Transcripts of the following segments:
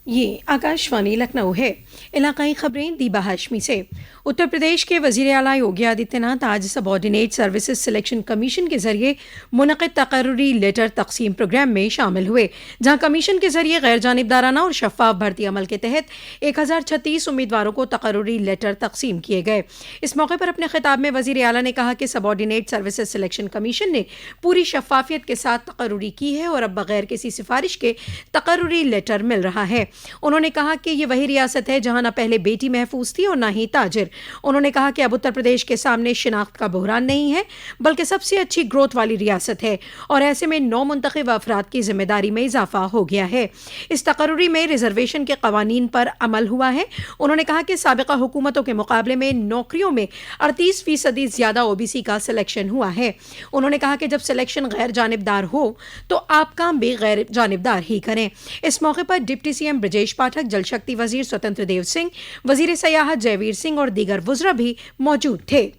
ये आकाशवाणी लखनऊ है। इलाकाई खबरें दीबा हाशमी से। उत्तर प्रदेश के वज़ीर आला योगी आदित्यनाथ आज सबॉर्डिनेट सर्विसेज सिलेक्शन कमीशन के जरिए मुनक़िद तक़र्रुरी लेटर तक़सीम प्रोग्राम में शामिल हुए, जहां कमीशन के जरिए गैर जानिबदाराना और शफ़ाफ भर्ती अमल के तहत 1036 उम्मीदवारों को तक़र्रुरी लेटर तक़सीम किए गए। इस मौके पर अपने खिताब में वज़ीर आला ने कहा कि सबॉर्डिनेट सर्विसेज सिलेक्शन कमीशन ने पूरी शफ़ाफ़ियत के साथ तक़र्रुरी की है और अब बग़ैर किसी सिफारिश के तक़र्रुरी लेटर मिल रहा है। उन्होंने कहा कि ये वही रियासत है जहां न पहले बेटी महफूज थी और न ही ताजिर। उन्होंने कहा कि अब उत्तर प्रदेश के सामने शिनाख्त का बहरान नहीं है, बल्कि सबसे अच्छी ग्रोथ वाली रियासत है और ऐसे में 9 मुंतखब अफराद की जिम्मेदारी में इजाफा हो गया है। इस तकर्रुरी में रिजर्वेशन के कवानीन पर अमल हुआ है। उन्होंने कहा कि साबिका हुकूमतों के मुकाबले में नौकरियों में 38% ज्यादा ओबीसी का सिलेक्शन हुआ है। उन्होंने कहा कि जब सिलेक्शन गैर जानिबदार हो तो आप काम भी गैर जानिबदार ही करें। इस मौके पर डिप्टी सीएम ब्रजेश पाठक, जल शक्ति वजीर स्वतंत्र देव सिंह, वजीर सयाहत जयवीर सिंह और दीगर वुज़रा भी मौजूद थे।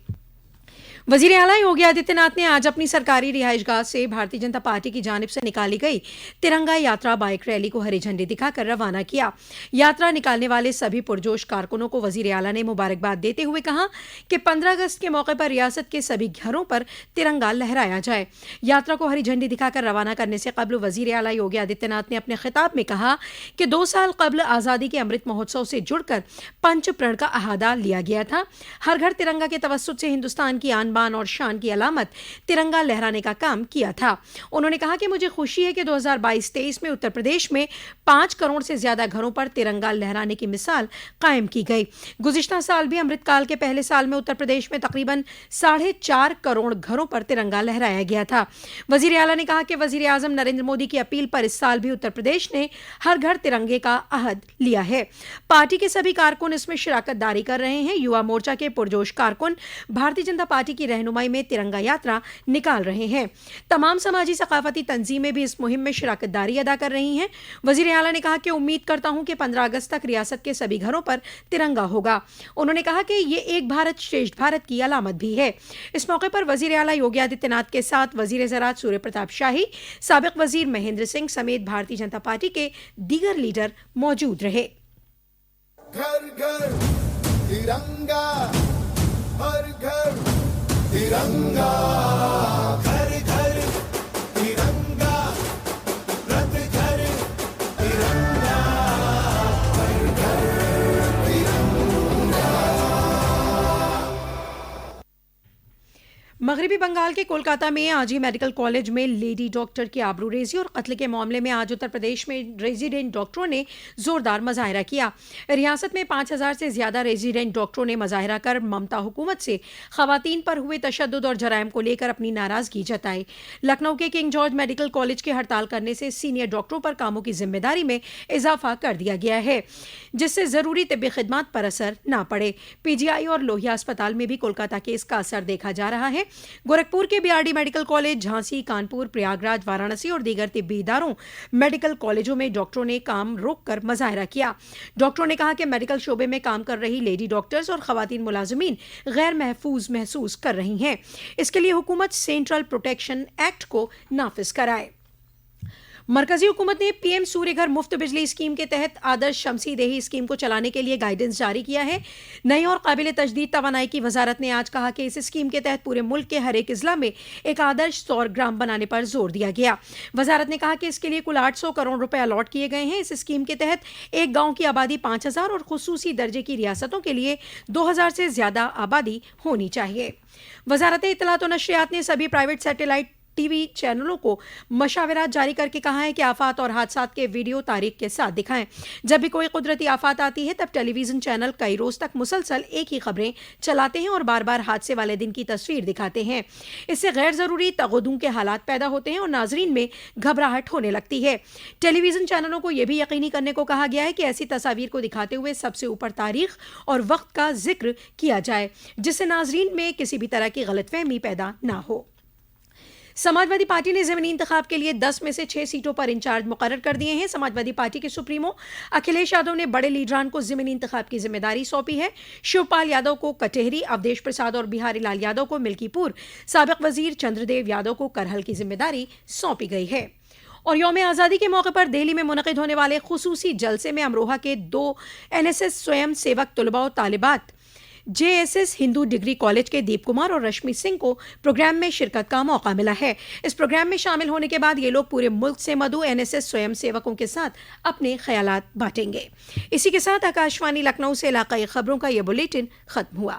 वज़ीर आला योगी आदित्यनाथ ने आज अपनी सरकारी रिहाइशगाह से भारतीय जनता पार्टी की जानिब से निकाली गई तिरंगा यात्रा बाइक रैली को हरी झंडी दिखाकर रवाना किया। यात्रा निकालने वाले सभी पुरजोश कारकुनों को वज़ीर आला ने मुबारकबाद देते हुए कहा कि 15 अगस्त के मौके पर रियासत के सभी घरों पर तिरंगा लहराया जाए। यात्रा को हरी झंडी दिखाकर रवाना करने से कबल वज़ीर आला योगी आदित्यनाथ ने अपने खिताब में कहा कि 2 साल कबल आज़ादी के अमृत महोत्सव से जुड़कर पंच प्रण का अहादा लिया गया था। हर घर तिरंगा के तवस्सुत से हिंदुस्तान की आन बान और शान की अलामत तिरंगा लहराने का काम किया था। उन्होंने कहा कि मुझे खुशी है कि 2022-23 में उत्तर प्रदेश में 5 करोड़ से ज्यादा घरों पर तिरंगा लहराने की मिसाल कायम की गई। गुज़िश्ता साल भी अमृतकाल के पहले साल में उत्तर प्रदेश में तकरीबन 4.5 करोड़ घरों पर तिरंगा लहराया गया था। वज़ीर आला ने कहा कि वज़ीर आज़म नरेंद्र मोदी की अपील पर इस साल भी उत्तर प्रदेश ने हर घर तिरंगे का अहद लिया है। पार्टी के सभी कारकुन इसमें शिराकत दारी कर रहे हैं। युवा मोर्चा के पुरजोश कारकुन भारतीय जनता पार्टी की रहनुमाई में तिरंगा यात्रा निकाल रहे हैं। तमाम समाजी सकाफती तंजीमें भी इस मुहिम में शिराकत दारी अदा कर रही हैं। वज़ीर आला ने कहा कि उम्मीद करता हूं कि 15 अगस्त तक रियासत के सभी घरों पर तिरंगा होगा। उन्होंने कहा कि ये एक भारत श्रेष्ठ भारत की अलामत भी है। इस मौके पर वज़ीर आला योगी आदित्यनाथ के साथ वज़ीर ज़राअत सूर्य प्रताप शाही, साबिक वज़ीर महेंद्र सिंह समेत भारतीय जनता पार्टी के दीगर लीडर मौजूद रहे। घर घर तिरंगा, हर घर तिरंगा, घर घर तिरंगा, रत घर तिरंगा, हर घर तिरंगा। मगरबी बंगाल के कोलकाता में आज ही मेडिकल कॉलेज में लेडी डॉक्टर की आबरूरेजी और कत्ल के मामले में आज उत्तर प्रदेश में रेजिडेंट डॉक्टरों ने जोरदार मुजाहरा किया। रियासत में 5000 से ज्यादा रेजिडेंट डॉक्टरों ने मुजाहरा कर ममता हुकूमत से खवातीन पर हुए तशद्दुद और जराइम को लेकर अपनी नाराजगी जताई। लखनऊ के किंग जॉर्ज मेडिकल कॉलेज के हड़ताल करने से सीनियर डॉक्टरों पर कामों की जिम्मेदारी में इजाफा कर दिया गया है, जिससे जरूरी तिब्बी खिदमात पर असर न पड़े। पीजीआई और लोहिया अस्पताल में भी कोलकाता के इसका असर देखा जा रहा है। गोरखपुर के BRD medical college, Jhansi, Kanpur, Prayagraj, Varanasi और दीगर तिब्बी इदारों मेडिकल कॉलेजों में डॉक्टरों ने काम रोककर मुजाहरा किया। डॉक्टरों ने कहा कि मेडिकल शोबे में काम कर रही लेडी डॉक्टर्स और खवातीन मुलाजिमीन गैर महफूज महसूस कर रही हैं। इसके लिए हुकूमत सेंट्रल प्रोटेक्शन एक्ट को नाफिज कराए। मरकजी हुकूमत ने पीएम सूर्य घर मुफ्त बिजली स्कीम के तहत आदर्श शमसी देही स्कीम को चलाने के लिए गाइडेंस जारी किया है। नई और काबिल तजदीद तवानाई की वजारत ने आज कहा कि इस स्कीम के तहत पूरे मुल्क के हर एक इजला में एक आदर्श सौर ग्राम बनाने पर जोर दिया गया। वजारत ने कहा कि इसके लिए कुल 800 करोड़ रुपए अलॉट किए गए हैं। इस स्कीम के तहत एक गाँव की आबादी 5000 और खुसूसी दर्जे की रियासतों के लिए 2000 से ज्यादा आबादी होनी चाहिए। वजारत इत्तलात और नशरियात ने सभी प्राइवेट सैटेलाइट टीवी चैनलों को मशावरात जारी करके कहा है कि आफात और हादसात के वीडियो तारीख के साथ दिखाएं। जब भी कोई कुदरती आफत आती है तब टेलीविजन चैनल कई रोज तक मुसलसल एक ही खबरें चलाते हैं और बार बार हादसे वाले दिन की तस्वीर दिखाते हैं। इससे गैर जरूरी तगदुम के हालात पैदा होते हैं और नाजरीन में घबराहट होने लगती है। टेलीविजन चैनलों को यह भी यकीनी करने को कहा गया है कि ऐसी तस्वीर को दिखाते हुए सबसे ऊपर तारीख और वक्त का जिक्र किया जाए, जिससे नाजरीन में किसी भी तरह की गलतफहमी पैदा ना हो। समाजवादी पार्टी ने ज़मीनी इंतखाब के लिए 10 में से 6 सीटों पर इंचार्ज मुकर्रर कर दिए हैं। समाजवादी पार्टी के सुप्रीमो अखिलेश यादव ने बड़े लीडरान को ज़मीनी इंतखाब की जिम्मेदारी सौंपी है। शिवपाल यादव को कटेहरी, अवधेश प्रसाद और बिहारी लाल यादव को मिल्कीपुर, साबिक वजीर चंद्रदेव यादव को करहल की जिम्मेदारी सौंपी गई है। اور یوم آزادی کے موقع پر دہلی میں منعقد ہونے والے خصوصی جلسے میں امروہہ کے 2 NSS سویم سیوک طلباء و طالبات JSS ہندو ڈگری کالج کے دیپ کمار اور رشمی سنگھ کو پروگرام میں شرکت کا موقع ملا ہے. اس پروگرام میں شامل ہونے کے بعد یہ لوگ پورے ملک سے مدعو NSS سویم سیوکوں کے ساتھ اپنے خیالات بانٹیں گے. اسی کے ساتھ آکاشوانی لکھنؤ سے علاقائی خبروں کا یہ بلیٹن ختم ہوا.